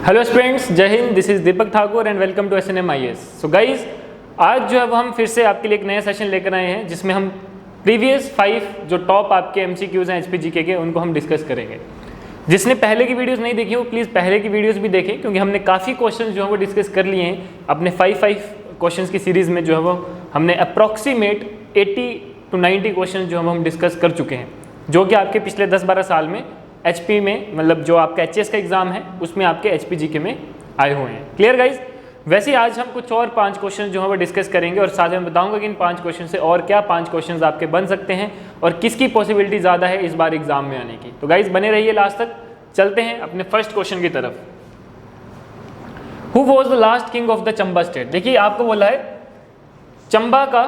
Hello students, जय हिंद। This is Deepak Thakur and welcome to SNM IAS। So guys, आज जो है वो हम फिर से आपके लिए एक नया सेशन लेकर आए हैं जिसमें हम प्रीवियस 5 जो टॉप आपके MCQs हैं HPGK के, उनको हम डिस्कस करेंगे। जिसने पहले की वीडियोस नहीं देखी वो प्लीज़ पहले की वीडियोस भी देखें, क्योंकि हमने काफ़ी क्वेश्चन जो है वो डिस्कस कर लिए हैं अपने 5 क्वेश्चंस की सीरीज़ में। जो है वो हमने अप्रॉक्सीमेट 80 to 90 क्वेश्चन जो हम डिस्कस कर चुके हैं, जो कि आपके पिछले 10-12 साल में HP में, मतलब जो आपका HS का एग्जाम है उसमें आपके HPGK में आए हुए हैं। Clear guys? वैसे आज हम कुछ और 5 क्वेश्चन जो है वो डिस्कस करेंगे और साथ में बताऊंगा कि इन 5 क्वेश्चन से और क्या 5 क्वेश्चन आपके बन सकते हैं और किसकी पॉसिबिलिटी ज़्यादा है इस बार एग्जाम में आने की। तो गाइज बने रहिए लास्ट तक। चलते हैं अपने फर्स्ट क्वेश्चन की तरफ। Who was the last king of the Chamba state? देखिए आपको बोला है चंबा का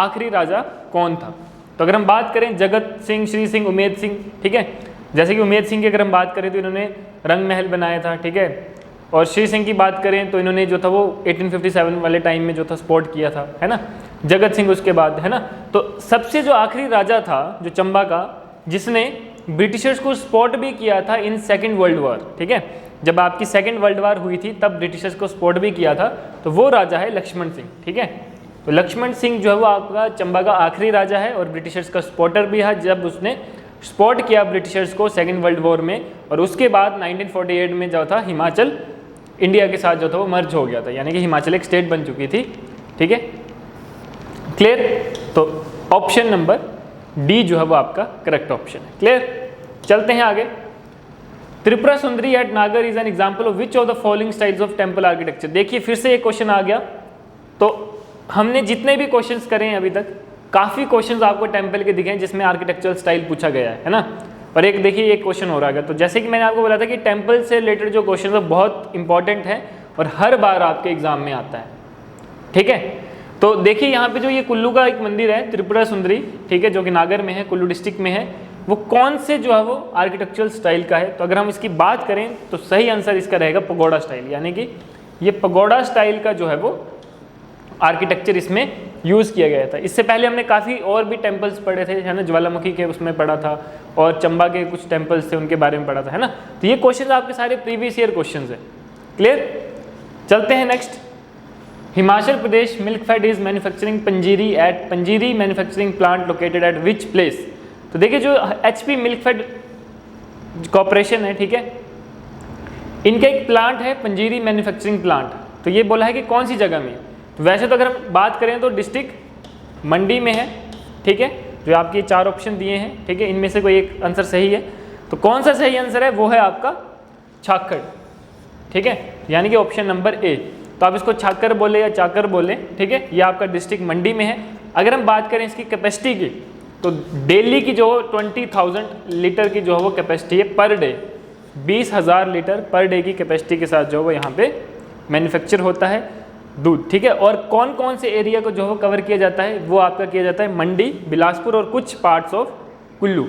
आखिरी राजा कौन था। तो अगर हम बात करें जगत सिंह, श्री सिंह, उमेद सिंह, ठीक है। जैसे कि उमेद सिंह की अगर हम बात करें तो इन्होंने रंग महल बनाया था, ठीक है। और श्री सिंह की बात करें तो इन्होंने जो था वो 1857 वाले टाइम में जो था स्पॉट किया था, है ना। जगत सिंह उसके बाद, है ना। तो सबसे जो आखिरी राजा था जो चंबा का, जिसने ब्रिटिशर्स को स्पॉट भी किया था इन सेकेंड वर्ल्ड वॉर, ठीक है। जब आपकी सेकेंड वर्ल्ड वॉर हुई थी तब ब्रिटिशर्स को स्पॉट भी किया था, तो वो राजा है लक्ष्मण सिंह, ठीक है। तो लक्ष्मण सिंह जो है वो आपका चंबा का आखिरी राजा है और ब्रिटिशर्स का स्पॉटर भी है जब उसने स्पॉट किया ब्रिटिशर्स को सेकेंड वर्ल्ड वॉर में। और उसके बाद 1948 में जो था हिमाचल इंडिया के साथ जो था वो मर्ज हो गया था, यानी कि हिमाचल एक स्टेट बन चुकी थी, ठीक है। क्लियर? तो ऑप्शन नंबर डी जो है वो आपका करेक्ट ऑप्शन है। क्लियर? चलते हैं आगे। त्रिपुरा सुंदरी एट नागर is an example of which of the following styles of temple architecture. देखिए फिर से एक क्वेश्चन आ गया। तो हमने जितने भी क्वेश्चंस करे हैं अभी तक, काफ़ी क्वेश्चंस आपको टेम्पल के दिखे हैं जिसमें आर्किटेक्चरल स्टाइल पूछा गया है ना। और एक देखिए एक क्वेश्चन हो रहा है। तो जैसे कि मैंने आपको बोला था कि टेम्पल से रिलेटेड जो क्वेश्चन है बहुत इंपॉर्टेंट है और हर बार आपके एग्जाम में आता है, ठीक है। तो देखिए यहाँ पे जो ये कुल्लू का एक मंदिर है त्रिपुरा सुंदरी, ठीक है, जो कि नागर में है, कुल्लू डिस्ट्रिक्ट में है, वो कौन से जो है वो आर्किटेक्चरल स्टाइल का है। तो अगर हम इसकी बात करें तो सही आंसर इसका रहेगा पगोड़ा स्टाइल, यानी कि ये पगोड़ा स्टाइल का जो है वो आर्किटेक्चर इसमें यूज़ किया गया था। इससे पहले हमने काफ़ी और भी टेम्पल्स पढ़े थे, है ना। ज्वालामुखी के उसमें पढ़ा था और चंबा के कुछ टेम्पल्स थे उनके बारे में पढ़ा था, है ना। तो ये क्वेश्चन आपके सारे प्रीवियस ईयर क्वेश्चन है। क्लियर? चलते हैं next. Himachal Pradesh milk fat is manufacturing panjiri at panjiri manufacturing plant located at which place. तो देखिए जो HP मिल्क फैट कॉर्पोरेशन है, ठीक है, इनका एक प्लांट है पंजीरी मैन्युफैक्चरिंग प्लांट। तो ये बोला है कि कौन सी जगह में। तो वैसे तो अगर हम बात करें तो डिस्ट्रिक्ट मंडी में है, ठीक है। जो आपके 4 ऑप्शन दिए हैं, ठीक है, इनमें से कोई एक आंसर सही है। तो कौन सा सही आंसर है वो है आपका छाक्कड़, ठीक है, यानी कि ऑप्शन नंबर ए। तो आप इसको छाक्कर बोले या चाकर बोले, ठीक है। ये आपका डिस्ट्रिक्ट मंडी में है। अगर हम बात करें इसकी कैपेसिटी की, तो डेली की जो 20,000 लीटर की जो है वो कैपेसिटी है per day, 20,000 litre per day की कैपेसिटी के साथ जो है वो यहाँ पे मैन्युफैक्चर होता है दूध, ठीक है। और कौन कौन से एरिया को जो है कवर किया जाता है वो आपका किया जाता है मंडी, बिलासपुर और कुछ पार्ट्स ऑफ कुल्लू,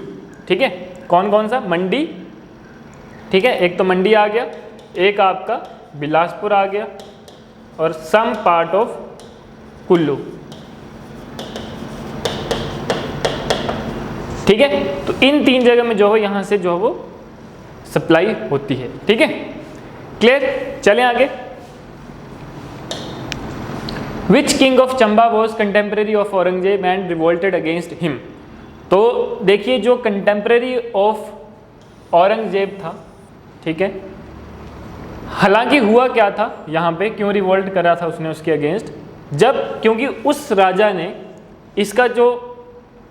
ठीक है। कौन कौन सा? मंडी, ठीक है, एक तो मंडी आ गया, एक आपका बिलासपुर आ गया और सम पार्ट ऑफ कुल्लू, ठीक है। तो इन 3 जगह में जो है यहाँ से जो है वो सप्लाई होती है, ठीक है। क्लियर? चलें आगे। Which king of Chamba was contemporary of Aurangzeb and revolted against him? तो देखिए जो कंटेम्प्रेरी ऑफ औरंगजेब था, ठीक है, हालांकि हुआ क्या था यहाँ पे, क्यों रिवोल्ट करा था उसने उसके अगेंस्ट, जब क्योंकि उस राजा ने इसका जो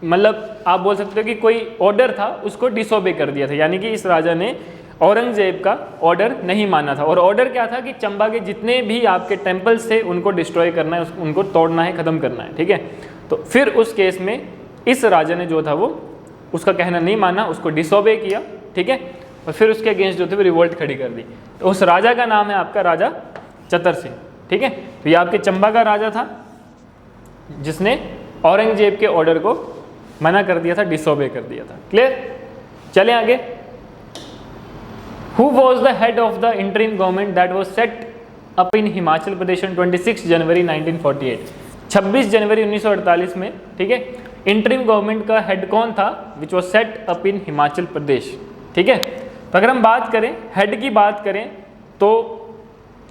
मतलब आप बोल सकते हो कि कोई ऑर्डर था उसको डिसोबे कर दिया था, यानी कि इस राजा ने औरंगजेब का ऑर्डर नहीं माना था। और ऑर्डर क्या था कि चंबा के जितने भी आपके टेम्पल्स थे उनको डिस्ट्रॉय करना है, उनको तोड़ना है, ख़त्म करना है, ठीक है। तो फिर उस केस में इस राजा ने जो था वो उसका कहना नहीं माना, उसको डिसोबे किया, ठीक है। और फिर उसके अगेंस्ट जो थे वो रिवोल्ट खड़ी कर दी। तो उस राजा का नाम है आपका राजा चतर सिंह, ठीक है। तो ये आपके चंबा का राजा था जिसने औरंगजेब के ऑर्डर को मना कर दिया था, डिसोबे कर दिया था। क्लियर? चलें आगे। Who was the head of the interim government that was set up in Himachal Pradesh on 26 जनवरी 1948? 26 जनवरी 1948 में, ठीक है, इंटरिम गवर्नमेंट का हेड कौन था which was set up in Himachal Pradesh, ठीक है। तो अगर हम बात करें हेड की बात करें तो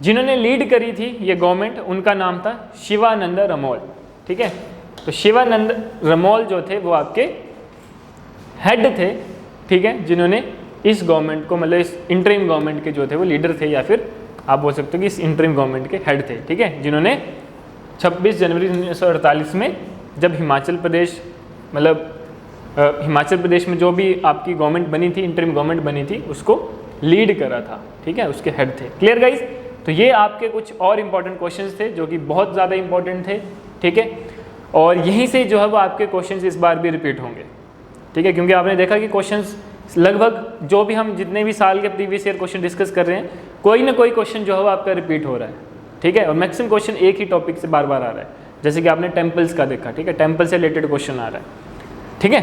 जिन्होंने लीड करी थी ये गवर्नमेंट, उनका नाम था शिवानंद रमोल। ठीक है, तो शिवानंद रमोल जो थे वो आपके हेड थे। ठीक है, जिन्होंने इस गवर्नमेंट को, मतलब इस इंटरिम गवर्नमेंट के जो थे वो लीडर थे, या फिर आप बोल सकते हो कि इस इंटरिम गवर्नमेंट के हेड थे। ठीक है, जिन्होंने 26 जनवरी 1948 में जब हिमाचल प्रदेश, मतलब हिमाचल प्रदेश में जो भी आपकी गवर्नमेंट बनी थी, इंटरिम गवर्नमेंट बनी थी, उसको लीड करा था। ठीक है, उसके हेड थे। Clear guys? तो ये आपके कुछ और इंपॉर्टेंट क्वेश्चंस थे जो कि बहुत ज़्यादा इंपॉर्टेंट थे। ठीक है, और यहीं से जो है वो आपके क्वेश्चंस इस बार भी रिपीट होंगे। ठीक है, क्योंकि आपने देखा कि क्वेश्चंस लगभग जो भी हम जितने भी साल के प्रीवियस ईयर क्वेश्चन डिस्कस कर रहे हैं, कोई ना कोई क्वेश्चन जो है वो आपका रिपीट हो रहा है। ठीक है, और मैक्सिमम क्वेश्चन एक ही टॉपिक से बार बार आ रहा है, जैसे कि आपने टेम्पल्स का देखा। ठीक है, टेम्पल से रिलेटेड क्वेश्चन आ रहा है। ठीक है,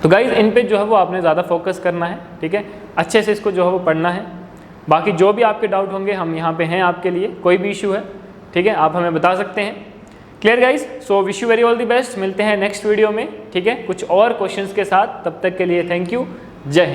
तो गाइज इन पे जो है वो आपने ज़्यादा फोकस करना है। ठीक है, अच्छे से इसको जो है वो पढ़ना है। बाकी जो भी आपके डाउट होंगे हम यहाँ पे हैं आपके लिए, कोई भी इशू है ठीक है आप हमें बता सकते हैं। Clear guys? So wish you very all the best. मिलते हैं नेक्स्ट वीडियो में। ठीक है, कुछ और क्वेश्चंस के साथ। तब तक के लिए थैंक यू। जय हिंद।